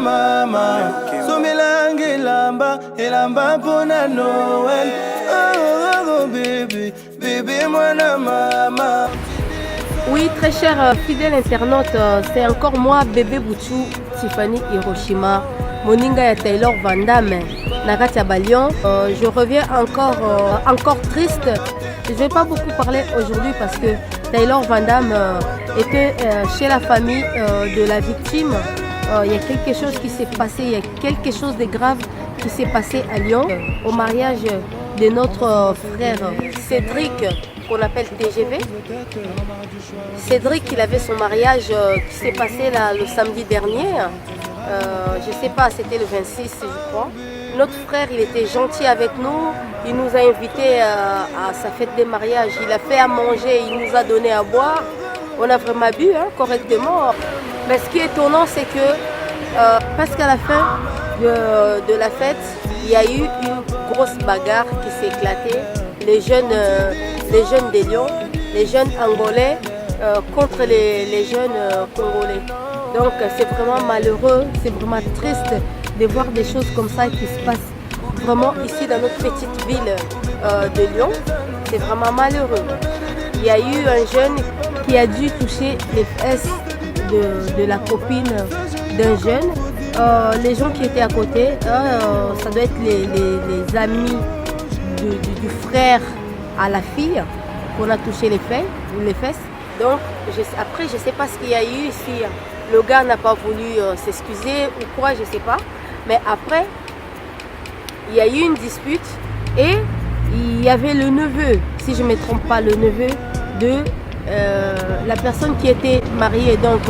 mama Somilangi lamba Ilamba pona Noël Oh baby Baby mwana mama. Oui, très cher fidèle internaute, c'est encore moi, Bébé Bouchou, Tiffany Hiroshima, Moninga ya Taylor Van Damme, Nagatia Balion. Je reviens encore triste. Je ne vais pas beaucoup parler aujourd'hui parce que Taylor Van Damme était chez la famille de la victime. Il y a quelque chose qui s'est passé, il y a quelque chose de grave qui s'est passé à Lyon, au mariage de notre frère Cédric, qu'on appelle TGV. Cédric, il avait son mariage qui s'est passé là, le samedi dernier. Je ne sais pas, c'était le 26, je crois. Notre frère, il était gentil avec nous. Il nous a invités à sa fête de mariage. Il a fait à manger, il nous a donné à boire. On a vraiment bu correctement. Mais ce qui est étonnant, c'est que parce qu'à la fin de la fête, il y a eu une grosse bagarre qui s'est éclatée. Les jeunes de Lyon, les jeunes angolais contre les jeunes congolais. Donc c'est vraiment malheureux, c'est vraiment triste de voir des choses comme ça qui se passent vraiment ici dans notre petite ville de Lyon. C'est vraiment malheureux. Il y a eu un jeune qui a dû toucher les fesses de la copine d'un jeune. Les gens qui étaient à côté, ça doit être les amis du frère à la fille qu'on a touché les fesses. Donc après je ne sais pas ce qu'il y a eu ici. Le gars n'a pas voulu s'excuser ou quoi, je ne sais pas. Mais après, il y a eu une dispute et il y avait le neveu, si je ne me trompe pas, le neveu de la personne qui était mariée, donc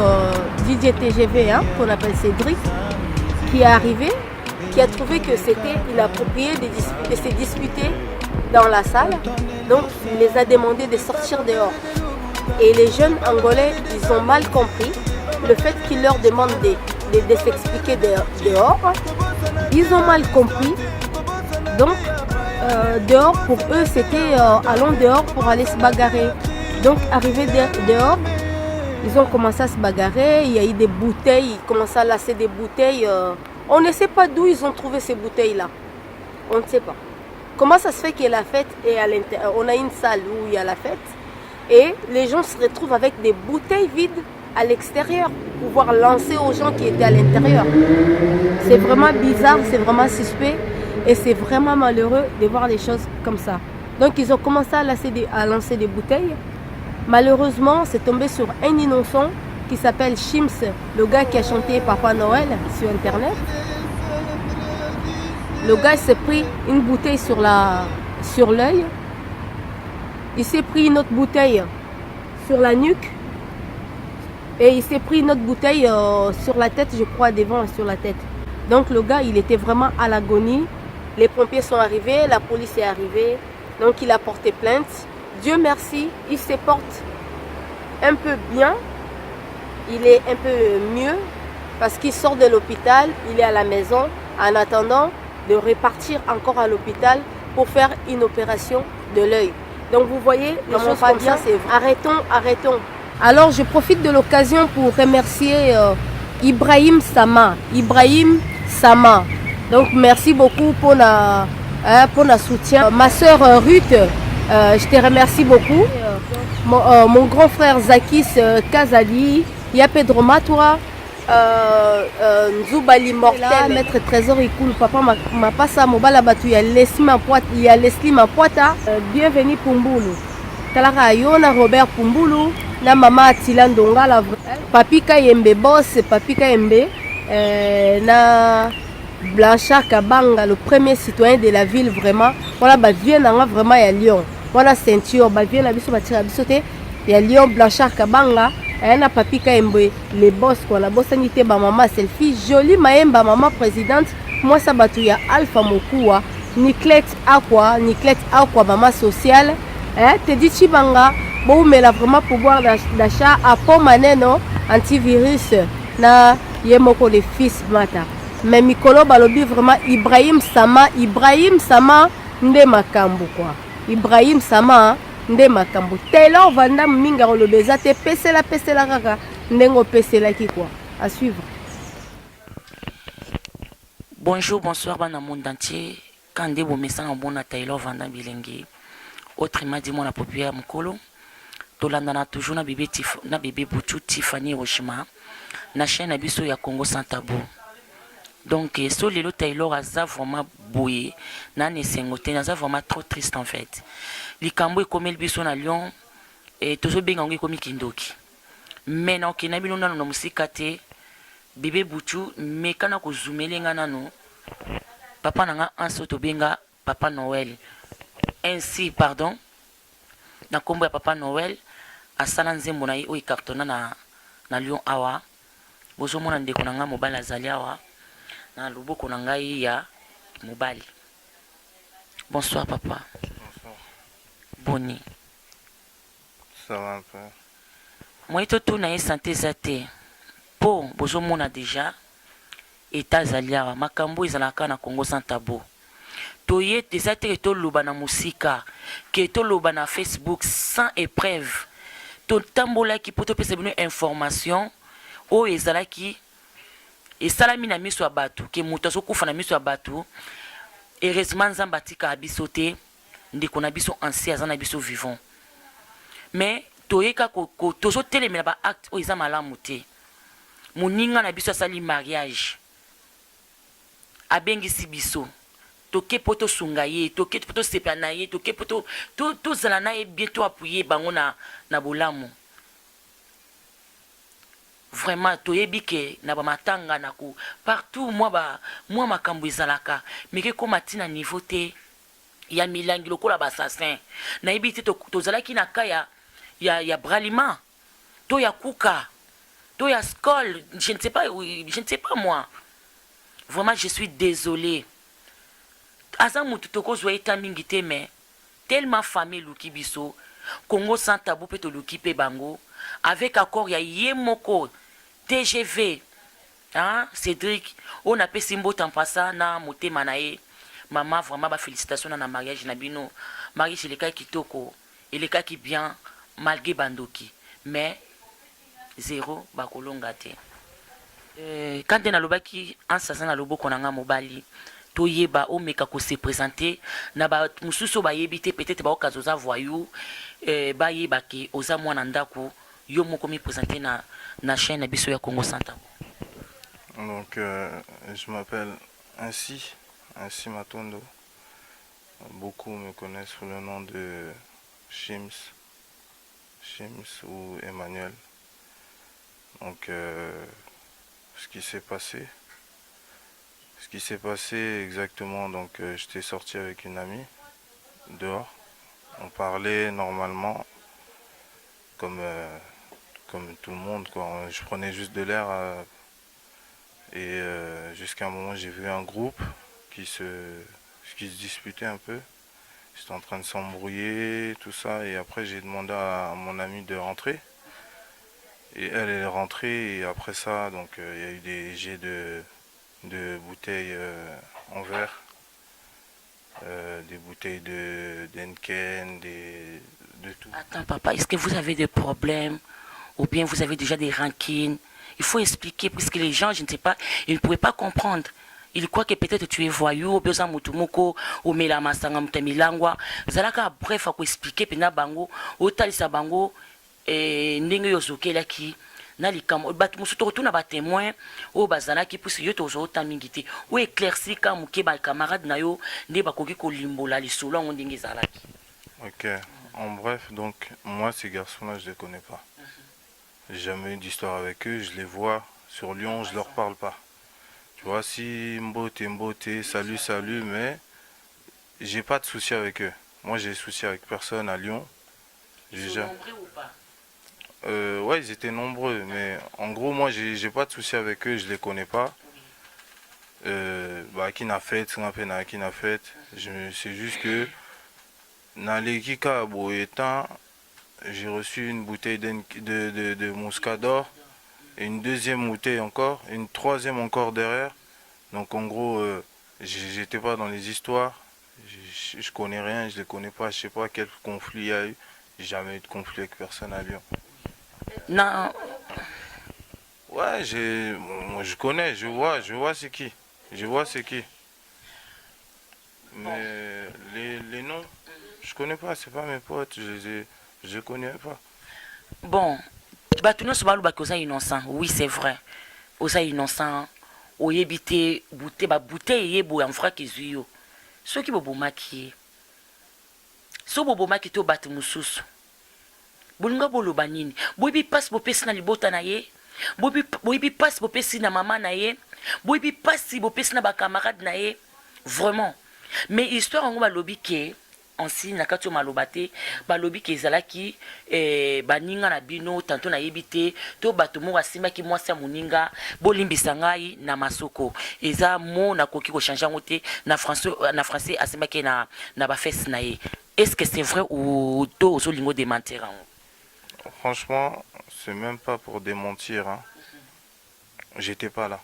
Didier TGV, qu'on appelle Cédric, qui est arrivé, qui a trouvé que c'était inapproprié de se disputer dans la salle. Donc il les a demandé de sortir dehors. Et les jeunes angolais, ils ont mal compris le fait qu'il leur demande de s'expliquer dehors. Ils ont mal compris. Donc dehors pour eux c'était allons dehors pour aller se bagarrer. Donc arrivé dehors, ils ont commencé à se bagarrer. Il y a eu des bouteilles, ils commençaient à lasser des bouteilles. On ne sait pas d'où ils ont trouvé ces bouteilles là. On ne sait pas. Comment ça se fait qu'il y a la fête et à l'intérieur, on a une salle où il y a la fête et les gens se retrouvent avec des bouteilles vides à l'extérieur pour pouvoir lancer aux gens qui étaient à l'intérieur. C'est vraiment bizarre, c'est vraiment suspect et c'est vraiment malheureux de voir des choses comme ça. Donc ils ont commencé à lancer des bouteilles. Malheureusement, c'est tombé sur un innocent qui s'appelle Shims, le gars qui a chanté Papa Noël sur internet. Le gars s'est pris une bouteille sur l'œil. Il s'est pris une autre bouteille sur la nuque. Et il s'est pris une autre bouteille sur la tête, je crois, devant sur la tête. Donc le gars, il était vraiment à l'agonie. Les pompiers sont arrivés, la police est arrivée. Donc il a porté plainte. Dieu merci, il se porte un peu bien. Il est un peu mieux parce qu'il sort de l'hôpital, il est à la maison en attendant de repartir encore à l'hôpital pour faire une opération de l'œil. Donc vous voyez, les choses comme ça, c'est arrêtons. Alors je profite de l'occasion pour remercier Ibrahim Sama. Donc merci beaucoup pour notre soutien. Ma soeur Ruth, je te remercie beaucoup. Mon grand frère Zakis Kazali, il y a Pedro Matoua, Nzoubali Mortel, Maître Trésor Ikoul, Papa Mapasa Mobala Batu, il y a Leslie Mapoita, bienvenue Pumbulu. Talara Yona Robert Pumbulu, na Mama Atila Ndonga, Papi Kayembe Boss, Papi Kayembe, na Blanchard Kabanga, le premier citoyen de la ville vraiment. Voilà, bah vient vraiment à Lyon. Voilà ceinture, bah vient à Bissot, bah tire à Bissoté, il y a Lyon, Blanchard Kabanga. Na Papi Kayembe, les boss quoi, la boss sanité ba maman selfie, jolie maemba maman présidente, moi ça batouya Alpha Mokoua, Niclette Aqua, maman sociale, te dit Chibanga, bon mais là vraiment pouvoir d'achat à pomaneno antivirus na yemoko les fils mata. Mais Mikolo balobi vraiment Ibrahim Sama nde makambo quoi. Ibrahim Sama nde makambo. Taylor Van Damme minga olobeza te pesela kaka ndengo pesela ki quoi. À suivre. Bonjour, bonsoir, dans le monde entier. Quand des bons messages en bon à Taylor Vandam Bilingue, autrement dit, mon approprié Mukolo, Tolandana toujours na bébé Bouchou Tiffany Hiroshima, na chaîne Abisso ya Congo sans tabou. Donc, so lelo Taylor a vraiment bouillé, na nesengote, na vraiment trop triste en fait. Likambo comme le biso na Lyon, et toujours bien en comme Kindoki. Mais non, qui n'a pas de musique, bébé Bouchou, mais quand on a zoomé les nano, papa n'a un soto benga papa Noël. Ainsi, pardon, na kombo ya papa Noël, à Salanze Monaï, ou cartonna na Lyon Awa, bozo mona ndeko na nga mobali azali awa, na loboko na ngai ya mobali. Bonsoir papa. Bonsoir. Boni. Ça va un peu. Moi, tout na santé zate. Po, bozo mona déjà. États aliawa. Makambo izalaka na Congo sans tabou. Toye desate to loba na musika. Que to loba na Facebook sans épreuve. To tambola ki poto pesa bino information. O ezala ki. Et salami na miso abatu. Que mutaso kufa na miso abatu. Heureusement Zambatika abisote. Ndeko na biso ancien azana biso vivant. Mais toyeka ko tozo telemela ba acte o ezama la muté. Moninga na biso asali mariage. Abengisi biso. Toke poto sungaye, toke poto sepanaye, toke poto to zalana e bientôt appuyer bango na bolamu. Vraiment toyebi ke na ba matanga na ko partout moi makambo ezalaka mais ke koma tina niveau te ya milangi lokola ba assassin. Na yebi te to zalaki na kaya ya bralima. To ya kuka. To ya skol, je ne sais pas moi. Vraiment, je suis désolé. Azam tutoko zoeta mingite mais tellement famille luki biso Congo sans tabou peto luki pe bango avec accord ya yemoko TGV hein Cédric on a pe simbo tampasa na motema na ye maman vraiment ba félicitations na mariage na bino mariage le cas kitoko et le cas qui bien malgré bandoki mais zéro bakolonga te quand on a lobaki en sasa na loboko na nga mobali toyeba o meka ko se présenter na ba mususu ba yebite peut-être ba okazoza voyou ba yeba ki oza mwana ndako yo moko mi présenter na chaîne biso ya Congo Santa. Donc je m'appelle ainsi Matondo. Beaucoup me connaissent sous le nom de Shims ou Emmanuel. Donc ce qui s'est passé exactement, donc j'étais sorti avec une amie dehors, on parlait normalement comme tout le monde quoi. Je prenais juste de l'air et jusqu'à un moment j'ai vu un groupe qui se disputait un peu. J'étais en train de s'embrouiller, tout ça, et après j'ai demandé à mon amie de rentrer. Et elle est rentrée, et après ça, donc il y a eu des jets de bouteilles en verre, des bouteilles d'Henken, de tout. Attends papa, est-ce que vous avez des problèmes ou bien vous avez déjà des rancines? Il faut expliquer parce que les gens, je ne sais pas, ils ne pouvaient pas comprendre. Ils croient que peut-être tu es voyou, ou bien mutumoko, ou mela masanga mutemilangwa. Zalaka bref à expliquer pena bango, ou talisa bango. Ndenge yozokela ki na likamo bat musuto tuna ba témoin o bazana ki pusi yo tozo tamingite ou éclairci ka muke ba camarade na yo nde bakoki ko limbola lisolo ngo ndenge zalaki. OK. En bref, donc moi ces garçons-là, je les connais pas. J'ai jamais eu d'histoire avec eux, je les vois sur Lyon, je leur parle pas. Tu vois, si mbote, salut, mais j'ai pas de souci avec eux. Moi, j'ai des soucis avec personne à Lyon. Ils sont nombreux ou pas? Ouais, ils étaient nombreux, mais en gros, moi, j'ai pas de soucis avec eux, je les connais pas. Qui n'a fait, c'est juste que dans les Kika étant, j'ai reçu une bouteille de Moscador et une deuxième bouteille encore, une troisième encore derrière. Donc en gros, j'étais pas dans les histoires, je connais rien, je les connais pas, je sais pas quel conflit il y a eu. J'ai jamais eu de conflit avec personne à Lyon. Non. Ouais, moi je connais, je vois c'est qui. Je vois c'est qui. Mais les noms, je connais pas, c'est pas mes potes, je connais pas. Bon, bato nyonso balobaki oza innocent, oui c'est vrai, oza innocent, oyebi te babute eyebo ya mfraki ezwi yo soki bobomaki ye, so bobomaki te bato mosusu bolinga boloba nini, boyebi mpasi bopesi na libota na ye, boyebi mpasi bopesi na mama na ye, boyebi mpasi bopesi na bakamarade na ye, vraiment. Mais histoire yango balobi ke ansi na kati oyo maloba te balobi ke ezalaki baninga na bino tanto nayebi te to bato moko asimbaki mwasi ya moninga bolimbisa ngai na masoko eza mo nakoki kochange yango te na français asimbaki na bafese na ye. Est-ce que c'est vrai ou to ozolingo démentir yango? Franchement, c'est même pas pour démentir, hein. J'étais pas là.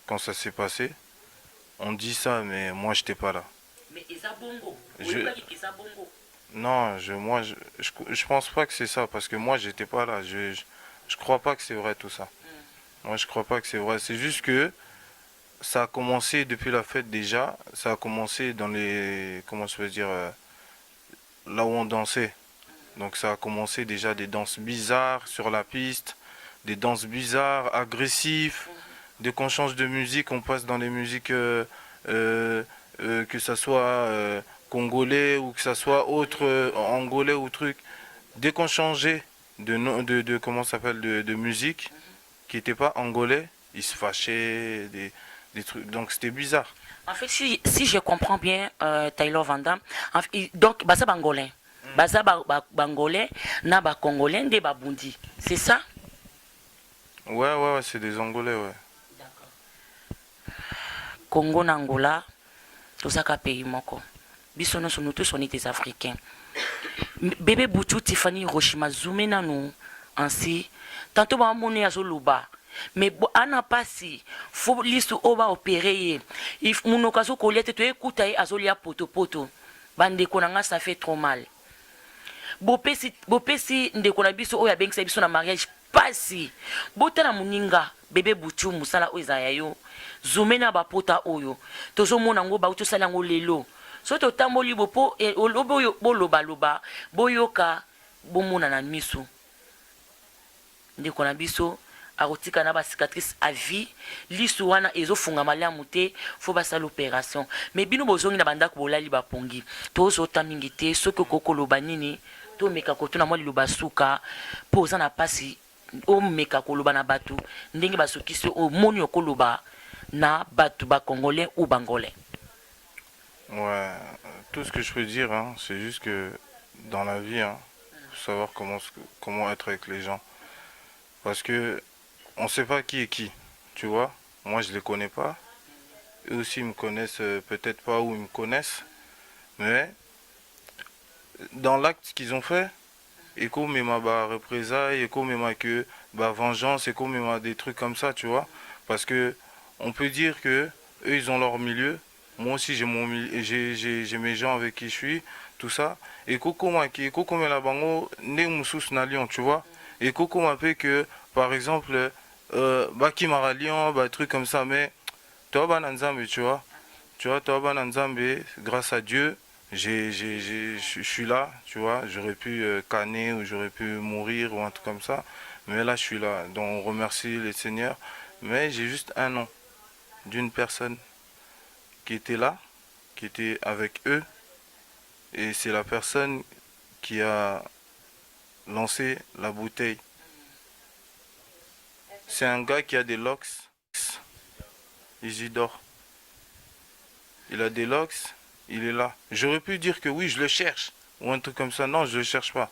Quand ça s'est passé, on dit ça, mais moi j'étais pas là. Mais eza bongo. Non, je pense pas que c'est ça, parce que moi j'étais pas là. Je crois pas que c'est vrai tout ça. Moi je crois pas que c'est vrai. C'est juste que ça a commencé depuis la fête déjà. Ça a commencé dans les, comment je peux dire, là où on dansait. Donc ça a commencé déjà des danses bizarres sur la piste, des danses bizarres, agressives. Dès qu'on change de musique, on passe dans les musiques, que ça soit congolais ou que ça soit autre, angolais ou truc. Dès qu'on changeait de comment ça s'appelle, de musique, qui n'était pas angolais, ils se fâchaient, des trucs. Donc c'était bizarre. En fait, si je comprends bien, Taylor Van Damme, donc, baza bangolais. Baza bangolais, na ba congolais, nde babundi. C'est ça? Ouais, c'est des angolais, ouais. Congo na Angola, tozaka pays moko. Biso nyonso nous tous on est des Africains. Bébé Butchu Tiffany Hiroshima zoomé na nous ainsi. Tantôt ba moni azoluba. Mais ana pasi faut lisu oba opérer. Il munokazo kolete to ekuta ye azolia poto. Bande konanga ça fait trop mal. Bopesi ndeko na biso oya bengisa biso na mariage pasi. Botana muninga bébé Butchu musala oza yo. Zoomena bapota oyo tozomona ngo bauto sala ngo lelo so totamboli bopo olobo boloba boyoka bomona na miso ndeko na biso akotika na ba cicatrice à vie lisu wana ezofunga malamu te fo basala opération mais bino bozongi na bandako bolali bapongi tozota mingi te soki kokoloba nini to meka kotuna mo liloba suka poza na pasi o meka koloba na batu ndenge basokisi o moni okoloba na batu ba congolais ou bangolais. Ouais, tout ce que je peux dire, hein, c'est juste que dans la vie, hein, faut savoir comment être avec les gens. Parce que on sait pas qui est qui, tu vois. Moi, je les connais pas. Eux aussi, ils me connaissent peut-être pas ou ils me connaissent. Mais dans l'acte qu'ils ont fait, et comme ma représailles, et comme ma que vengeance, et comme ma des trucs comme ça, tu vois. Parce que on peut dire que eux ils ont leur milieu, moi aussi j'ai mon j'ai mes gens avec qui je suis, tout ça. Et Coco la bango ne musus na Lyon, tu vois. Et Coco m'a fait que par exemple Baki Mara Lyon, truc comme ça, mais toi Bananzambe, tu vois. Tu vois, toi Bananzambe, grâce à Dieu, je suis là, tu vois. J'aurais pu canner ou j'aurais pu mourir ou un truc comme ça, mais là je suis là. Donc on remercie les seigneurs, mais j'ai juste un nom d'une personne qui était là, qui était avec eux, et c'est la personne qui a lancé la bouteille. C'est un gars qui a des locks, Isidore. Il a des locks, il est là. J'aurais pu dire que oui, je le cherche, ou un truc comme ça. Non, je le cherche pas.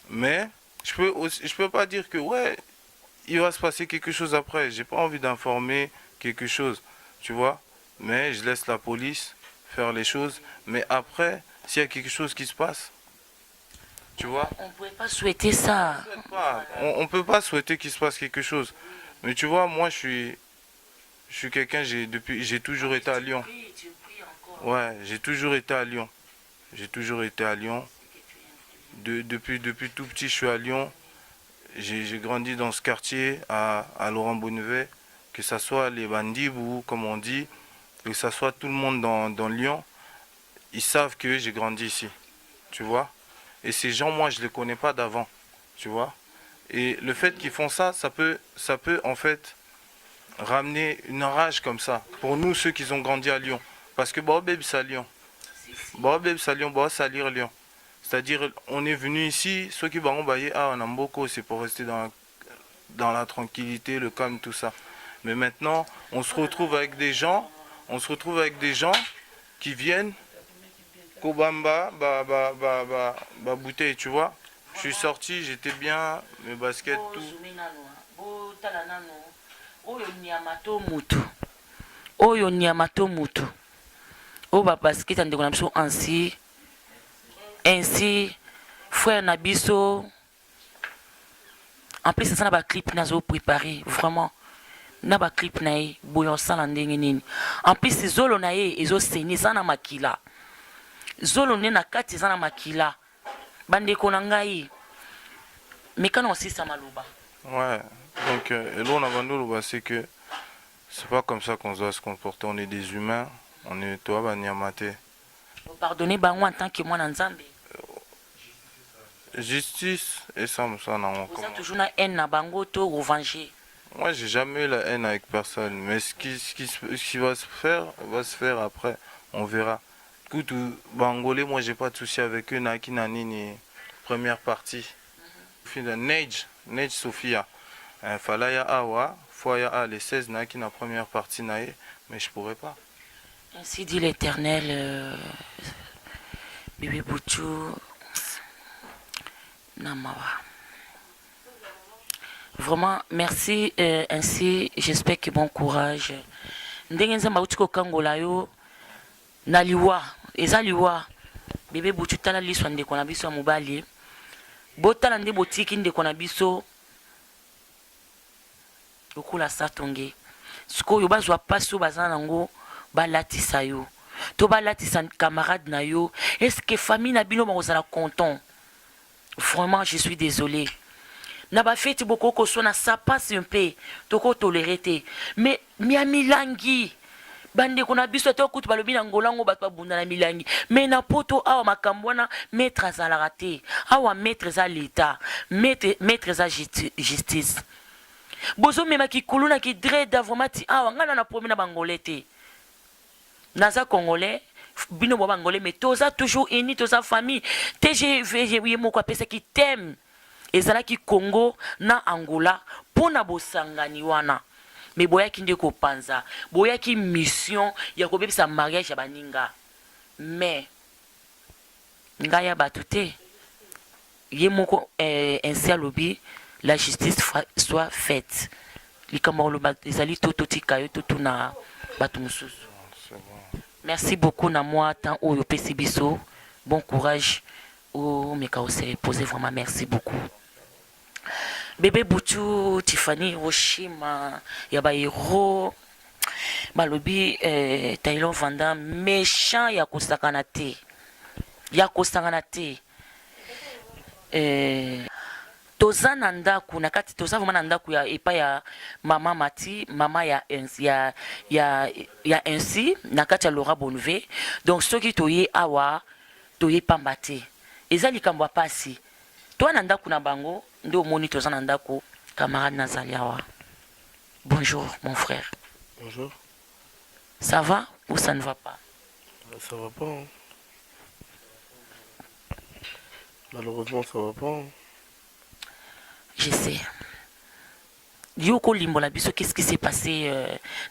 Mais je peux pas dire que ouais, il va se passer quelque chose après. J'ai pas envie d'informer quelque chose, tu vois. Mais je laisse la police faire les choses. Mais après, s'il y a quelque chose qui se passe, tu vois. On ne pouvait pas souhaiter ça. On peut pas souhaiter qu'il se passe quelque chose. Mais tu vois, moi je suis quelqu'un, j'ai toujours été à Lyon. Ouais, j'ai toujours été à Lyon. J'ai toujours été à Lyon. Depuis tout petit, je suis à Lyon. J'ai grandi dans ce quartier à Laurent Bonnevet, que ce soit les bandits ou comme on dit, que ce soit tout le monde dans Lyon, ils savent que j'ai grandi ici, tu vois. Et ces gens, moi, je les connais pas d'avant, tu vois. Et le fait qu'ils font ça, ça peut en fait ramener une rage comme ça pour nous ceux qui ont grandi à Lyon, parce que bon bébé c'est à Lyon, bon bébé c'est à Lyon, bon c'est lire Lyon. C'est-à-dire on est venu ici, ceux qui vont bailler ah on a beaucoup, c'est pour rester dans la tranquillité, le calme, tout ça. Mais maintenant on se retrouve avec des gens, qui viennent Kobamba, bouteille, tu vois. Je suis sorti, j'étais bien, mes baskets, tout. Oyo nyamato mutu. O ba basket ndeko na biso ainsi frère na biso. En plus ça na ba clip nazo préparé vraiment. Na ba clip na e boyon sala ndenge nini. En plus zolo na e ezo seni sana makila. Zolo ne na kati sana makila. Bandeko na ngai. Mekano aussi ça maluba. Ouais. Donc et là on a vendu c'est que c'est pas comme ça qu'on doit se comporter, on est des humains, on est toi banyamate. Vous pardonnez bango en tant que moi Nzambe. Justice et ça non. Vous êtes toujours na haine na bango to revanger. Moi j'ai jamais eu la haine avec personne, mais ce qui va se faire après, on verra. Écoute, Bangolais, moi j'ai pas de souci avec eux, Naki Nani première partie. Neige Sophia. Falaya Awa, Foya les 16 Naki na première partie nae, mais je pourrais pas. Ainsi dit l'Éternel, Bébé Bouchou, Namawa. Vraiment, merci. Ainsi, j'espère que bon courage. Ndengenza Mauchiko Kangolayo, Naliwa, Eza Liwa, Bébé Bouchou Tala Liswa Ndeko na biso Mobali, Botala Nde Botiki Ndeko na biso, Okula Satonge. Siko yo bazwa paso bazana nango balatisa yo. To balatisa camarade na yo. Est-ce que famille na bino bazala content? Vraiment, je suis désolé. Na ba fete boko ko sona ça passe un peu. Toko tolérer te. Mais milangi bande kona biso to kutu balobi na ngolango bato babunda na milangi. Mais na poto awa makambwana maître azala te. Awa maître za l'état. Maître za justice. Bozo mema ki kuluna ki dreda vraiment ti awa ngana na promena bangolete. Naza congolais bino bo bangolais mais toza toujours uni toza famille. TGV moko apesa ki t'aime. Ezalaki Congo na Angola pona bosangani wana. Mais boyaki ndeko panza, boyaki mission ya kobebisa mariage ya baninga. Mais ngaya batute. Ye moko ainsi alobi la justice soit faite. Likamolo ezali tototi kayo totuna batu mususu. Merci beaucoup na moi tant oyo pesi biso. Bon courage. Oh meka ose poser vraiment merci beaucoup. Bébé Bouchou, Tiffany Hiroshima, yaba héros, balobi Taylor Vanda méchant ya kosakana te. Toza nandaku nakati toza vraiment nandaku ya epa ya mama Mati, mama ya ainsi nakati ya Laura Bonnevé. Donc soki toye awa toye pambate. Eza likambo ya pasi. Toi nandaku na bango ndo moni toza nandaku camarade Nazaliawa. Bonjour mon frère. Bonjour. Ça va ou ça ne va pas? Ça va pas. Hein. Malheureusement ça va pas. Hein. Je sais. Yoko limbola biso, qu'est-ce qui s'est passé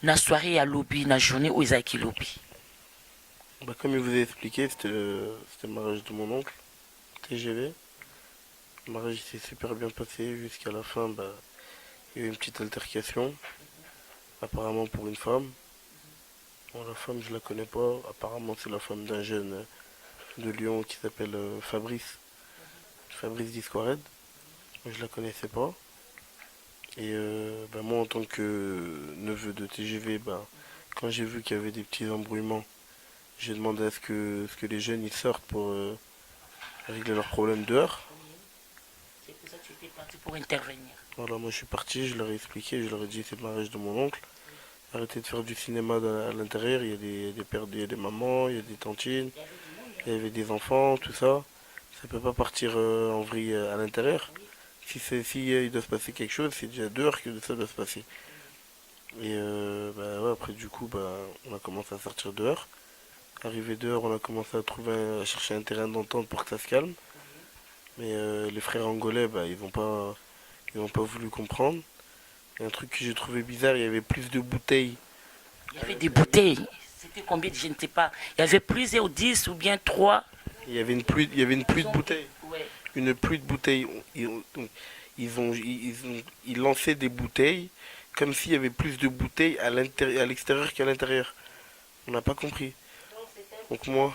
na soirée à lobby, na journée où Isaac lobby? Bah, comme il vous a expliqué, c'était le mariage de mon oncle, TGV. Le mariage s'est super bien passé jusqu'à la fin. Bah, il y a eu une petite altercation, apparemment pour une femme. Bon, la femme, je la connais pas. Apparemment, c'est la femme d'un jeune de Lyon qui s'appelle Fabrice Discored. Je la connaissais pas. Et bah, moi, en tant que neveu de TGV, bah, quand j'ai vu qu'il y avait des petits embrouillements, j'ai demandé à ce que les jeunes ils sortent pour régler leurs problèmes dehors. C'est pour ça que tu étais parti pour intervenir. Voilà, moi je suis parti, je leur ai expliqué, je leur ai dit c'est le mariage de mon oncle. arrêter de faire du cinéma à l'intérieur. Il y a des pères, il y a des mamans, il y a des tantines, il y avait des enfants, tout ça. Ça peut pas partir en vrille à l'intérieur. Si il doit se passer quelque chose, c'est déjà dehors que ça doit se passer. Et ouais, après du coup, on a commencé à sortir dehors. Arrivé dehors, on a commencé à chercher un terrain d'entente pour que ça se calme. Mais les frères angolais, ils n'ont pas voulu comprendre. Et un truc que j'ai trouvé bizarre, il y avait plus de bouteilles. Il y avait des bouteilles. C'était combien, je ne sais pas. Il y avait plusieurs, 10 ou bien 3. Il y avait une pluie de bouteilles. Ouais. Une pluie de bouteilles. Ils lançaient des bouteilles comme s'il y avait plus de bouteilles à l'extérieur qu'à l'intérieur. On n'a pas compris. Donc moi...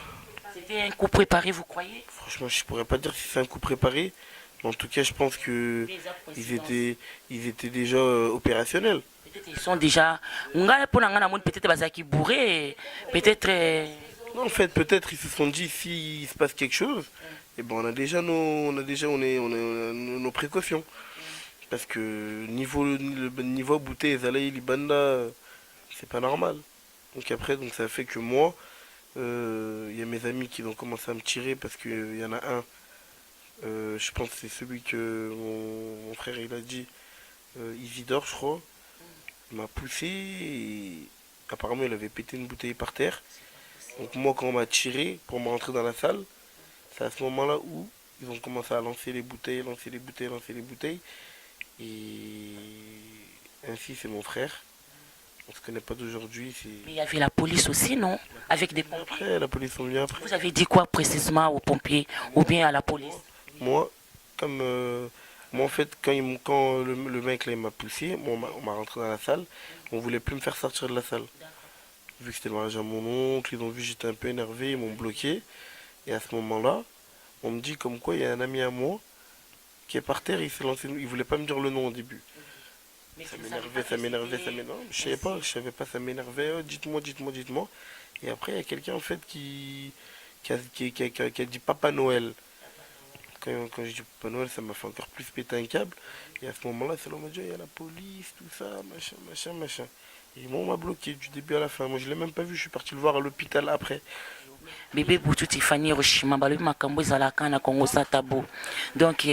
C'était un coup préparé, vous croyez? Franchement, je pourrais pas dire si c'est un coup préparé. Mais en tout cas, je pense que ils étaient déjà opérationnels. Peut-être ils sont déjà... Peut-être qu'ils bourrés. Peut-être... Non, en fait, peut-être ils se sont dit s'il se passe quelque chose, et on a déjà nos précautions. Parce que niveau bouteille, Zalaï, Libanda, c'est pas normal. Donc après, ça fait que moi, il y a mes amis qui ont commencé à me tirer parce qu'il y en a un, je pense que c'est celui que mon frère il a dit, Isidore je crois, il m'a poussé et apparemment il avait pété une bouteille par terre. Donc moi quand on m'a tiré pour me rentrer dans la salle, c'est à ce moment-là où ils ont commencé à lancer les bouteilles. Et ainsi c'est mon frère. On se connaît pas d'aujourd'hui. Mais il y avait la police aussi, non? Avec des pompiers. Après, la police sont venus après. Vous avez dit quoi précisément aux pompiers ou bien à la police? Moi, moi en fait, quand le mec là, il m'a poussé, on m'a rentré dans la salle, on voulait plus me faire sortir de la salle. Vu que c'était le mariage à mon oncle, ils ont vu que j'étais un peu énervé, ils m'ont bloqué. Et à ce moment-là, on me dit comme quoi il y a un ami à moi qui est par terre, il s'est lancé, il voulait pas me dire le nom au début. Mais ça m'énervait. Je savais pas, ça m'énervait. Oh, dites-moi. Et après, il y a quelqu'un en fait qui a dit Papa Noël. Quand je dis Papa Noël, ça m'a fait encore plus péter un câble. Et à ce moment-là, c'est là où on m'a dit, il y a la police, tout ça, machin. Et moi, on m'a bloqué du début à la fin. Moi, je l'ai même pas vu, je suis parti le voir à l'hôpital après. Bébé Boutou Tiffany Hiroshima, balobi makambo ezalaka na Congo sa tabou. Donc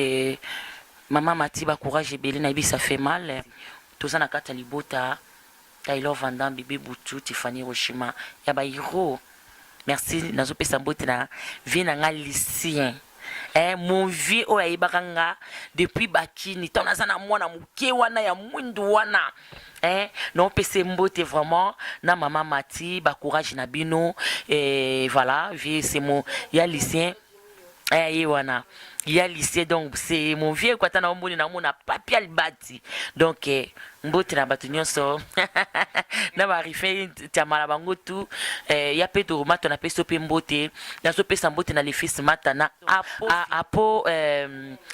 maman Matiba courage ebele na ça fait mal. Toza na kata libota Taylor Vandam Bébé Boutou Tiffany Hiroshima ya ba hero. Merci nazo pesa mbote na vie na nga lycéen. Mon vie oyo ayebaka nga depuis bakini ntango naza na mwana moke wana ya mwindu wana. Non pese mbote vraiment na maman Mati ba courage na bino et voilà vie c'est mon ya lycéen wana ya lycée donc c'est mon vieux quoi tana mboni na mona papier albati donc mbote na bato nyonso na ba rife tamala bango tu ya peto mato na peso pe mbote na so pesa mbote na le fils matana apo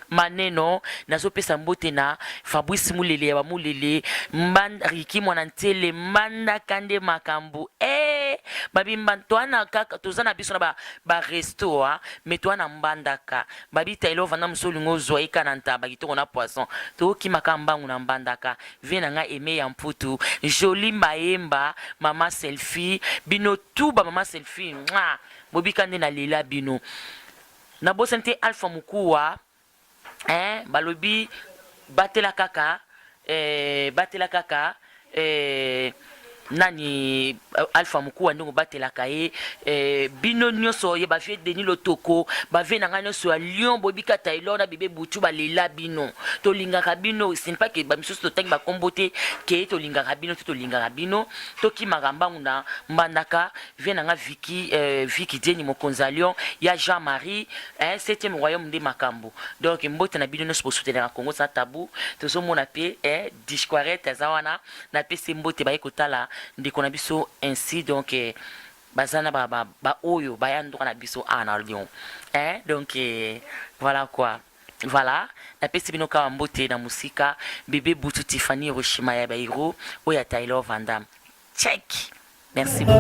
maneno na so pesa mbote na Fabrice Mulele ya Mulele mbanda riki mwana ntele manda kande makambu babi mbantwana kaka tozana biso na ba resto mais toi na mbandaka babi Taylor Vandam msolingo zoika na ntaba kitoko na poisson to ki makambangu na mbandaka vena nga aimé ya mputu joli mbayemba mama selfie bino tuba mama selfie bobika nde na lela bino na bosente Alpha Mukuwa balobi batela kaka nani Alpha Mukuwa ndongo batelaka ye bino nyonso ye bavie Denis Lotoko bavie nanga nyonso ya Lyon bobika Taylor na Bébé Boutou balela bino tolingaka bino ce n'est pas que bamisusu totangi bakombote ke tolingaka bino toki makambangu na mbandaka vie nanga Vicky Dieni mokonza Lyon ya Jean-Marie 7e royaume nde makambo donc mbote na bino nyonso bosutenaka Congo sa tabou tozomona pe disquarete azawana na pese mbote baye kotala ndeko na biso ainsi donc bazana ba oyo bayando na biso na Lyon donc voilà quoi voilà na pesi bino ka mbote na musika Bébé Boutou Tiffany Hiroshima ya ba hero oya Taylor Vandam check merci beaucoup.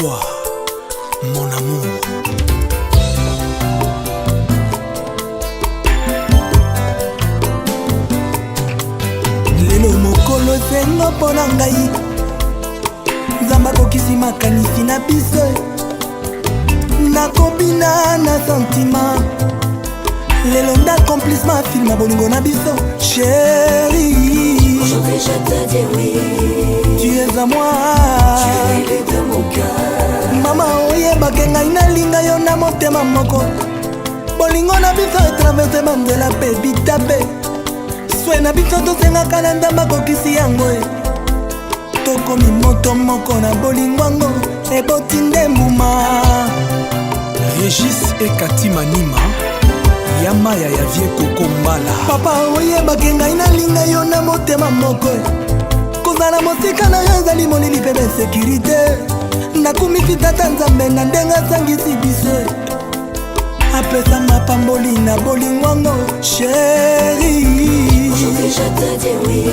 toi, mon amour. Lelo mokolo esengo mpo na ngai, nzambe akokisi makanisi na biso, nakobina na sentima. Lelo d'accomplissement film à bolingo na biso. Chérie, aujourd'hui je te dis oui, tu es à moi, tu es l'élu de mon cœur. Mama oyebake ngai nalinga yo na motema moko. Bolingo na biso etraverse banzela mpe bitape. Swe na biso tosengaka na nzambe akokisi yango e. Tokomi moto moko na bolingo yango eboti nde mbuma. Régis et Kati Manima, Yamaya ya vie Koko Mbala. Papa oyebake ngai nalinga yo na motema moko. Kozala mosika na yo ezali molili mpe bainsécurité. Nakumisi tata nzambe na ndenge asangisi biso. Apesa mapamboli na bolingwango. Chérie, aujourd'hui je te dis oui,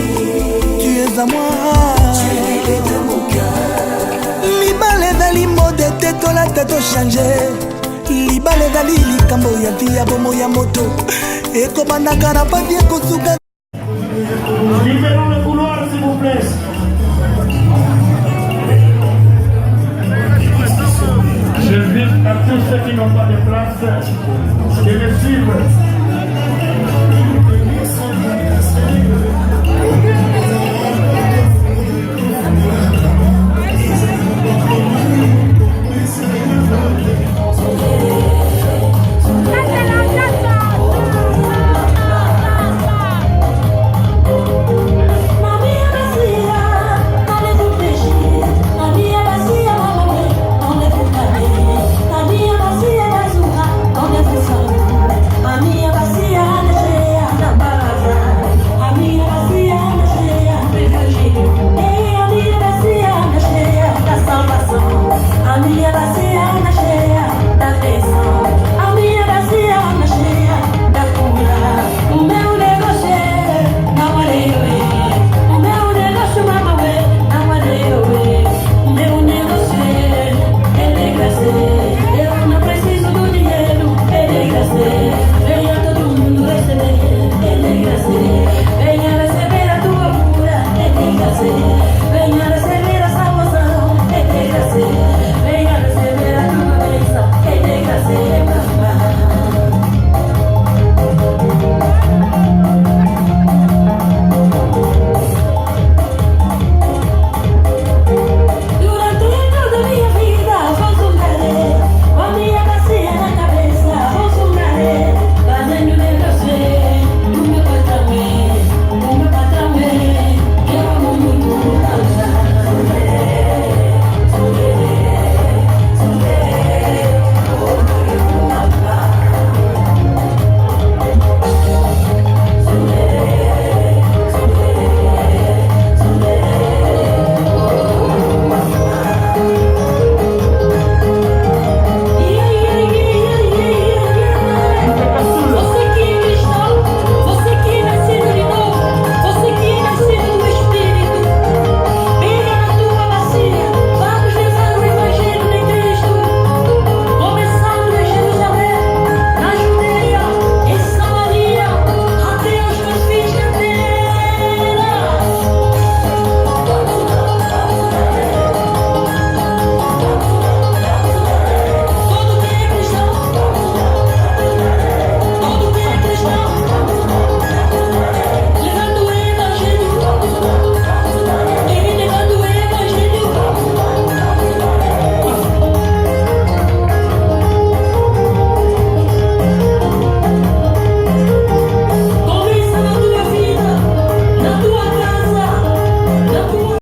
tu es à moi, tu es l'élu de mon cœur. libala ezali mode te tolata tochange. Libala ezali likambo ya vi ya bomo ya moto. Ekobandaka na pasi ekosuka. Libérons le couloir s'il vous plaît. Je invite à tous ceux qui n'ont pas de place de me suivre.